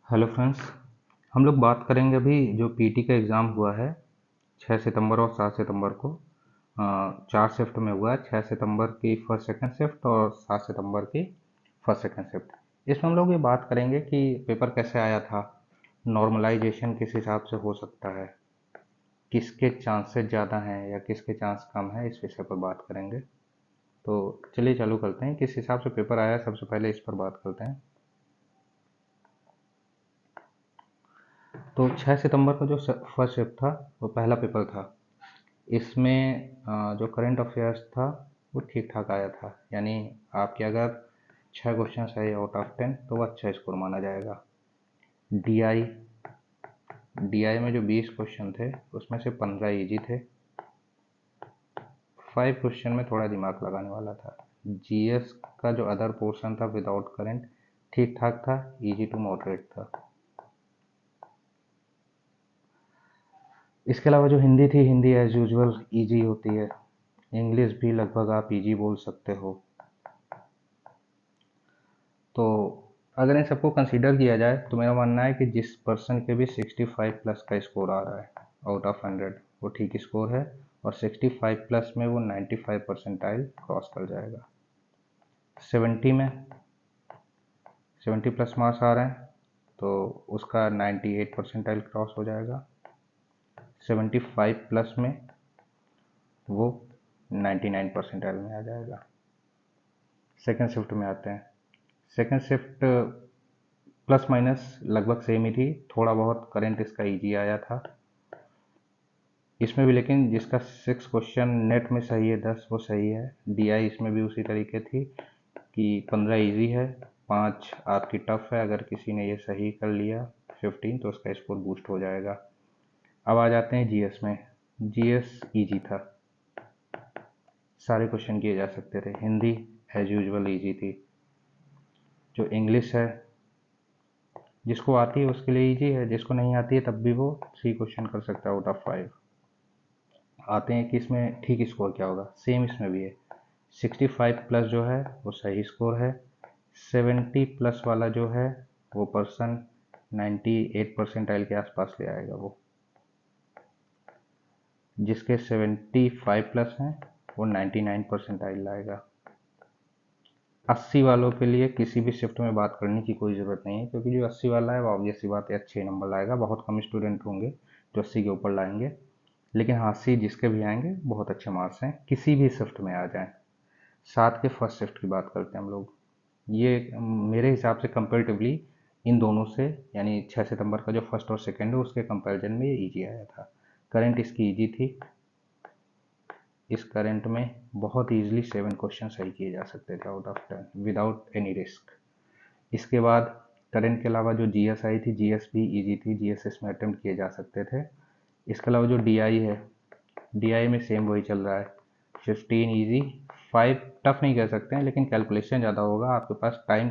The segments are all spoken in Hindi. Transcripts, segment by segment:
Hello friends. हम लोग बात करेंगे अभी जो पीटी का एग्ज़ाम हुआ है 6 सितंबर और 7 सितंबर को। 4 शिफ्ट में हुआ है, 6 सितंबर की फर्स्ट सेकंड शिफ्ट और 7 सितंबर की फर्स्ट सेकंड शिफ्ट। इसमें हम लोग ये बात करेंगे कि पेपर कैसे आया था, नॉर्मलाइजेशन किस हिसाब से हो सकता है, किसके चांसेस ज़्यादा हैं या किसके चांस कम है, इस विषय पर बात करेंगे। तो चलिए चालू करते हैं, किस हिसाब से पेपर आया सबसे पहले इस पर बात करते हैं। तो 6 सितंबर को जो फर्स्ट शिफ्ट था वो पहला पेपर था। इसमें जो करंट अफेयर्स था वो ठीक ठाक आया था, यानी आपके अगर 6 क्वेश्चन सही आउट ऑफ 10 तो वो अच्छा स्कोर माना जाएगा। डीआई डीआई में जो 20 क्वेश्चन थे उसमें से 15 इजी थे, 5 क्वेश्चन में थोड़ा दिमाग लगाने वाला था। जीएस का जो अदर पोर्शन था विदाउट करंट ठीक ठाक था, इजी टू मॉडरेट था। इसके अलावा जो हिंदी थी, हिंदी एज यूजुअल इजी होती है, इंग्लिश भी लगभग आप इजी बोल सकते हो। तो अगर इन सबको कंसीडर किया जाए तो मेरा मानना है कि जिस पर्सन के भी 65 प्लस का स्कोर आ रहा है आउट ऑफ 100 वो ठीक स्कोर है, और 65 प्लस में वो 95 परसेंटाइल क्रॉस कर जाएगा। 70 में 70 प्लस मार्क्स आ रहे हैं तो उसका 98 परसेंटाइल क्रॉस हो जाएगा। 75 प्लस में वो 99 परसेंटाइल में आ जाएगा। सेकेंड शिफ्ट में आते हैं। सेकेंड शिफ्ट प्लस माइनस लगभग सेम ही थी, थोड़ा बहुत करंट इसका इजी आया था इसमें भी, लेकिन जिसका 6 क्वेश्चन नेट में सही है 10 वो सही है। डीआई इसमें भी उसी तरीके थी कि 15 इजी है, 5 आपकी टफ है। अगर किसी ने ये सही कर लिया 15 तो उसका स्कोर बूस्ट हो जाएगा। अब आ जाते हैं जीएस में। जीएस इजी था, सारे क्वेश्चन किए जा सकते थे। हिंदी एज यूजुअल इजी थी। जो इंग्लिश है जिसको आती है उसके लिए इजी है, जिसको नहीं आती है तब भी वो 3 क्वेश्चन कर सकता है आउट ऑफ 5। आते हैं कि इसमें ठीक स्कोर क्या होगा। सेम इसमें भी है, 65 प्लस जो है वो सही स्कोर है। 70 प्लस वाला जो है वो पर्सन 98 परसेंटाइल के आसपास ले आएगा। वो जिसके 75 प्लस हैं वो 99 परसेंटाइल लाएगा। 80 वालों के लिए किसी भी शिफ्ट में बात करने की कोई ज़रूरत नहीं है, क्योंकि जो 80 वाला है वो ऑब्वियस सी बात है अच्छे नंबर लाएगा। बहुत कम स्टूडेंट होंगे जो 80 के ऊपर लाएंगे, लेकिन हाँ 80 जिसके भी आएंगे बहुत अच्छे मार्क्स हैं, किसी भी शिफ्ट में आ जाएं। 7 के फर्स्ट शिफ्ट की बात करते हैं हम लोग। ये मेरे हिसाब से कंपेरेटिवली इन दोनों से, यानी 6 सितंबर का जो फर्स्ट और सेकेंड है उसके कंपैरिजन में ये ईजी आया था। करंट इसकी ईजी थी। इस करंट में बहुत ईजिली 7 क्वेश्चन सही किए जा सकते थे out of 10 without any risk. इसके बाद करंट के अलावा जो जीएस आई थी, जीएस भी इजी थी, जीएस इसमें अटेम्प्ट किए जा सकते थे। इसके अलावा जो डीआई है, डीआई में सेम वही चल रहा है, 15 इजी, 5 टफ नहीं कह सकते हैं, लेकिन कैलकुलेशन ज़्यादा होगा, आपके पास टाइम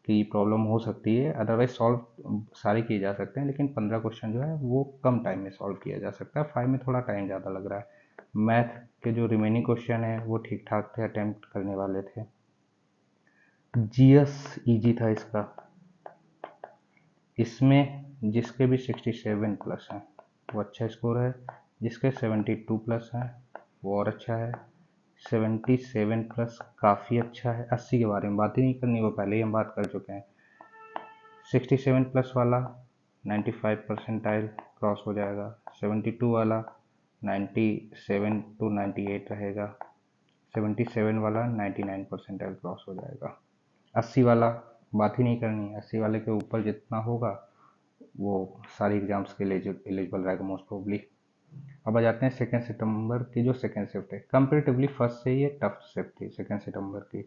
की प्रॉब्लम हो सकती है। अदरवाइज सॉल्व सारे किए जा सकते हैं, लेकिन 15 क्वेश्चन जो है वो कम टाइम में सॉल्व किया जा सकता है, 5 में थोड़ा टाइम ज़्यादा लग रहा है। मैथ के जो रिमेनिंग क्वेश्चन है वो ठीक ठाक थे, अटेम्प्ट करने वाले थे। जीएस इजी था इसका। इसमें जिसके भी 67 प्लस हैं वो अच्छा स्कोर है, जिसके 72 प्लस हैं वो और अच्छा है, 77 प्लस काफ़ी अच्छा है। 80 के बारे में बात ही नहीं करनी, वो पहले ही हम बात कर चुके हैं। 67 प्लस वाला 95 परसेंटाइल क्रॉस हो जाएगा, 72 वाला 97 टू 98 रहेगा, 77 वाला 99 परसेंटाइल क्रॉस हो जाएगा। 80 वाला बात ही नहीं करनी, 80 वाले के ऊपर जितना होगा वो सारे एग्जाम्स के लिए एलिजिबल रहेगा मोस्ट प्रोबली। अब आ जाते हैं सेकेंड सितंबर की जो सेकेंड शिफ्ट है। कंपेरेटिवली फर्स्ट से ये टफ शिफ्ट थी सेकेंड सितंबर की।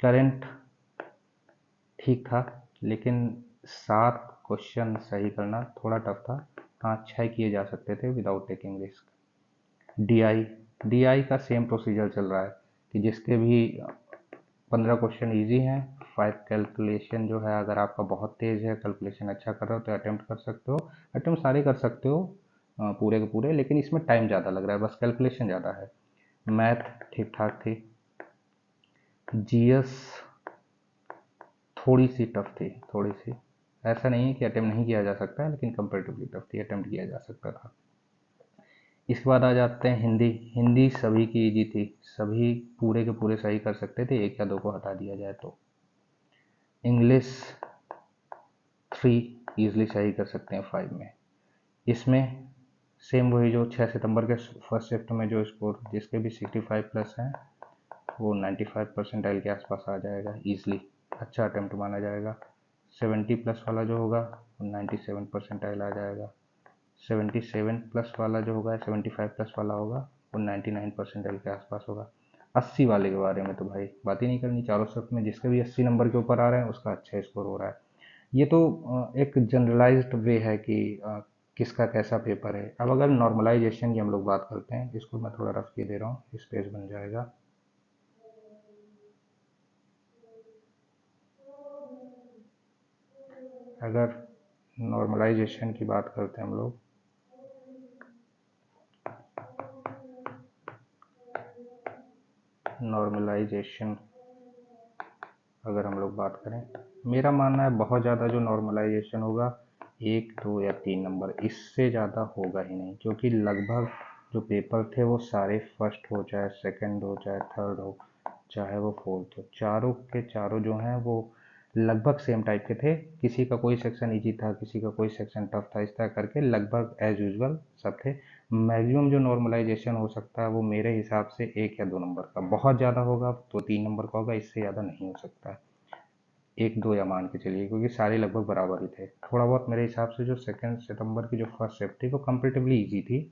करंट ठीक था, लेकिन 7 क्वेश्चन सही करना थोड़ा टफ था। हाँ 6 किए जा सकते थे without taking risk. DI DI का सेम प्रोसीजर चल रहा है कि जिसके भी 15 क्वेश्चन इजी हैं, 5 कैलकुलेशन जो है अगर आपका बहुत तेज़ है, कैलकुलेशन अच्छा कर रहे हो तो अटेम्प्ट कर सकते हो, अटेम्प्ट सारे कर सकते हो पूरे के पूरे, लेकिन इसमें टाइम ज़्यादा लग रहा है, बस कैलकुलेशन ज़्यादा है। मैथ ठीक ठाक थी। जीएस थोड़ी सी टफ थी, थोड़ी सी, ऐसा नहीं है कि अटेम्प्ट नहीं किया जा सकता है, लेकिन कंपेरेटिवली टफ थी, अटेम्प्ट किया जा सकता था। इसके बाद आ जाते हैं हिंदी। हिंदी सभी की इजी थी, सभी पूरे के पूरे सही कर सकते थे, एक या दो को हटा दिया जाए तो। इंग्लिश 3 ईजिली सही कर सकते हैं 5 में। इसमें सेम वही जो 6 सितंबर के फर्स्ट शिफ्ट में जो स्कोर जिसके भी 65 प्लस हैं वो 95 परसेंटाइल के आसपास आ जाएगा ईजिली, अच्छा अटेम्प्ट माना जाएगा। 70 प्लस वाला जो होगा वो 97 परसेंटाइल आ जाएगा। 77 प्लस वाला जो होगा, 75 प्लस वाला होगा, वो 99 परसेंटाइल के आसपास होगा। 80 वाले के बारे में तो भाई बात ही नहीं करनी, चारों शिफ्ट में जिसके भी 80 नंबर के ऊपर आ रहे हैं उसका अच्छा स्कोर हो रहा है। ये तो एक जनरलाइज्ड वे है कि किसका कैसा पेपर है। अब अगर नॉर्मलाइजेशन की हम लोग बात करते हैं, इसको मैं थोड़ा रफ किए दे रहा हूँ, स्पेस बन जाएगा। अगर नॉर्मलाइजेशन की बात करते हैं हम लोग, नॉर्मलाइजेशन अगर हम लोग बात करें, मेरा मानना है बहुत ज़्यादा जो नॉर्मलाइजेशन होगा 1 2 या 3 नंबर, इससे ज़्यादा होगा ही नहीं, क्योंकि लगभग जो पेपर थे वो सारे फर्स्ट हो चाहे सेकंड हो चाहे थर्ड हो चाहे वो फोर्थ हो, चारों के चारों जो हैं वो लगभग सेम टाइप के थे। किसी का कोई सेक्शन इजी था, किसी का कोई सेक्शन टफ था, इस तरह करके लगभग एज यूजुअल सब थे। मैक्सिमम जो नॉर्मलाइजेशन हो सकता है वो मेरे हिसाब से 1 या 2 नंबर का, बहुत ज़्यादा होगा तो 3 नंबर का होगा, इससे ज़्यादा नहीं हो सकता है। 1 2 या मान के चलिए, क्योंकि सारे लगभग बराबर ही थे। थोड़ा बहुत मेरे हिसाब से जो सेकंड सितंबर की जो फर्स्ट शिफ्ट थी वो कंपेरेटिवली ईजी थी,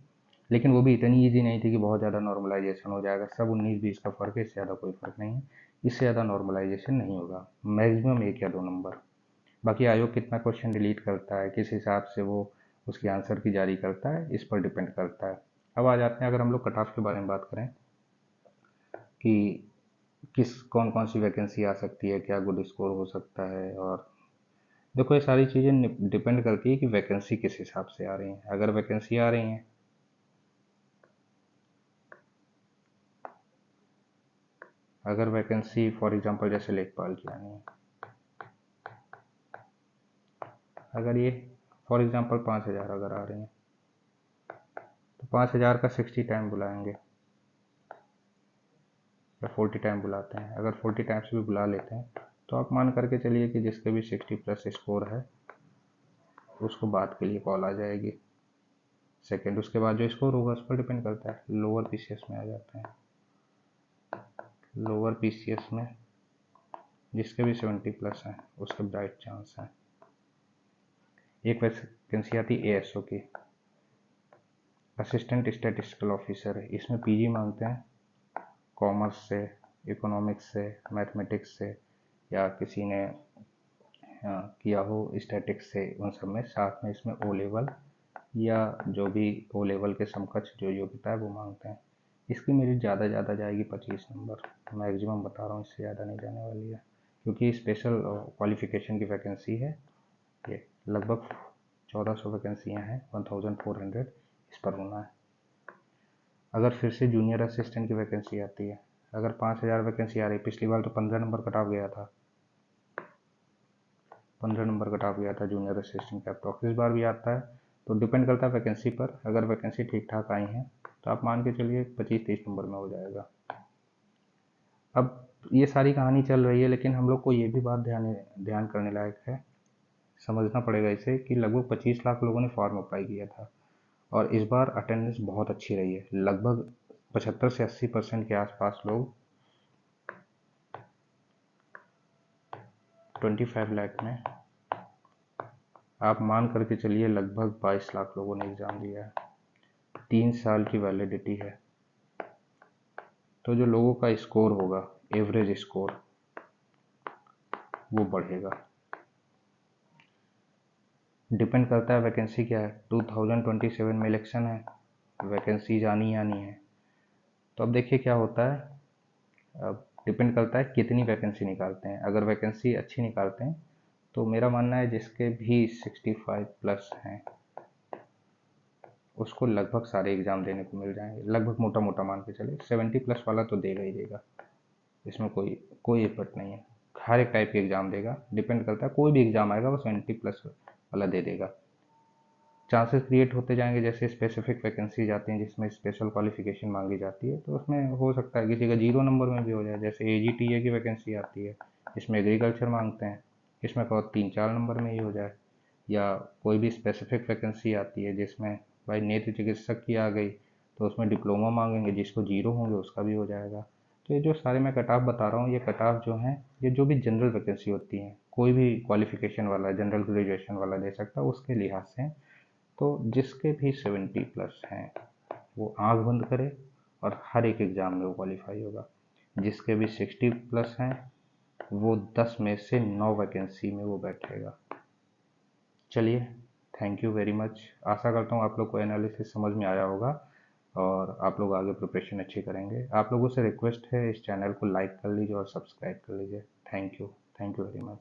लेकिन वो भी इतनी ईजी नहीं थी कि बहुत ज़्यादा नॉर्मलाइजेशन हो जाएगा। सब 19-20 का फ़र्क है, इससे ज़्यादा कोई फ़र्क नहीं है, इससे ज़्यादा नॉर्मलाइजेशन नहीं होगा, मैक्सिमम 1 या 2 नंबर। बाकी आयोग कितना क्वेश्चन डिलीट करता है, किस हिसाब से वो उसकी आंसर की जारी करता है, इस पर डिपेंड करता है। अब आ जाते हैं, अगर हम लोग कट ऑफ के बारे में बात करें कि किस कौन कौन सी वैकेंसी आ सकती है, क्या गुड स्कोर हो सकता है, और देखो ये सारी चीज़ें डिपेंड करती है कि वैकेंसी किस हिसाब से आ रही हैं। अगर वैकेंसी आ रही हैं, अगर वैकेंसी फॉर एग्जांपल जैसे लेखपाल की आनी है, अगर ये फॉर एग्जांपल 5,000 अगर आ रही हैं तो 5,000 का 60 टाइम बुलाएंगे या 40 टाइम बुलाते हैं। अगर 40 टाइम से भी बुला लेते हैं तो आप मान करके चलिए कि जिसके भी 60 प्लस स्कोर है उसको बात के लिए कॉल आ जाएगी। सेकेंड उसके बाद जो स्कोर होगा उस पर डिपेंड करता है। लोअर पीसीएस में आ जाते हैं, लोअर पीसीएस में जिसके भी 70 प्लस हैं उसके ब्राइट चांस हैं। एक वैकेंसी आती है एएसओ की, असिस्टेंट स्टैटिस्टिकल ऑफिसर है। इसमें पीजी मांगते हैं कॉमर्स से, इकोनॉमिक्स से, मैथमेटिक्स से, या किसी ने किया हो स्टैटिक्स से, उन सब में। साथ में इसमें ओ लेवल या जो भी ओ लेवल के समकक्ष जो योग्यता है वो मांगते हैं। इसकी मेरिट ज़्यादा जाएगी 25 नंबर, मैक्सिमम बता रहा हूँ, इससे ज़्यादा नहीं जाने वाली है, क्योंकि स्पेशल क्वालिफिकेशन की वैकेंसी है। ये लगभग 1400 वैकेंसियाँ हैं, 1400 इस पर होना है। अगर फिर से जूनियर असिस्टेंट की वैकेंसी आती है, अगर 5,000 वैकेंसी आ रही, पिछली बार तो 15 नंबर कट ऑफ गया था, 15 नंबर कट ऑफ गया था जूनियर असिस्टेंट का अप्रॉक्स। इस बार भी आता है, तो डिपेंड करता है वैकेंसी पर। अगर वैकेंसी ठीक ठाक आई हैं तो आप मान के चलिए 25-30 नंबर में हो जाएगा। अब ये सारी कहानी चल रही है, लेकिन हम लोग को ये भी बात ध्यान करने लायक है, समझना पड़ेगा इसे, कि लगभग 25 लाख लोगों ने फॉर्म अप्लाई किया था और इस बार अटेंडेंस बहुत अच्छी रही है। लगभग 75 से 80% के आसपास लोग 25 लाख में आप मान करके चलिए लगभग 22 लाख लोगों ने एग्ज़ाम दिया है। 3 साल की वैलिडिटी है, तो जो लोगों का स्कोर होगा, एवरेज स्कोर, वो बढ़ेगा। डिपेंड करता है वैकेंसी क्या है। 2027 में इलेक्शन है, वैकेंसी आनी है, तो अब देखिए क्या होता है। अब डिपेंड करता है कितनी वैकेंसी निकालते हैं। अगर वैकेंसी अच्छी निकालते हैं तो मेरा मानना है जिसके भी 65 प्लस हैं उसको लगभग सारे एग्ज़ाम देने को मिल जाएंगे। लगभग मोटा मान के चले 70 प्लस वाला तो देगा ही देगा, इसमें कोई एफर्ट नहीं है। हर एक टाइप के एग्ज़ाम देगा, डिपेंड करता है, कोई भी एग्ज़ाम आएगा वो 70 प्लस वाला दे देगा। चांसेस क्रिएट होते जाएंगे, जैसे स्पेसिफिक वैकेंसीज आती हैं जिसमें स्पेशल क्वालिफिकेशन मांगी जाती है, तो उसमें हो सकता है किसी का 0 नंबर में भी हो जाए। जैसे AGTA की वैकेंसी आती है, इसमें एग्रीकल्चर मांगते हैं, इसमें कहो 3-4 नंबर में ही हो जाए। या कोई भी स्पेसिफिक वैकेंसी आती है जिसमें भाई नेत्र चिकित्सक की आ गई, तो उसमें डिप्लोमा मांगेंगे, जिसको 0 होंगे उसका भी हो जाएगा। तो ये जो सारे मैं कट ऑफ बता रहा हूँ, ये कट ऑफ जो हैं, ये जो भी जनरल वैकेंसी होती हैं, कोई भी क्वालिफिकेशन वाला जनरल ग्रेजुएशन वाला दे सकता है, उसके लिहाज से। तो जिसके भी 70 प्लस हैं वो आंख बंद करे और हर एक एग्ज़ाम में वो क्वालिफाई होगा। जिसके भी 60 प्लस हैं वो 10 में से 9 वैकेंसी में वो बैठेगा। चलिए, थैंक यू वेरी मच। आशा करता हूँ आप लोग को एनालिसिस समझ में आया होगा और आप लोग आगे प्रिपरेशन अच्छी करेंगे। आप लोगों से रिक्वेस्ट है, इस चैनल को लाइक कर लीजिए और सब्सक्राइब कर लीजिए। Thank you very much.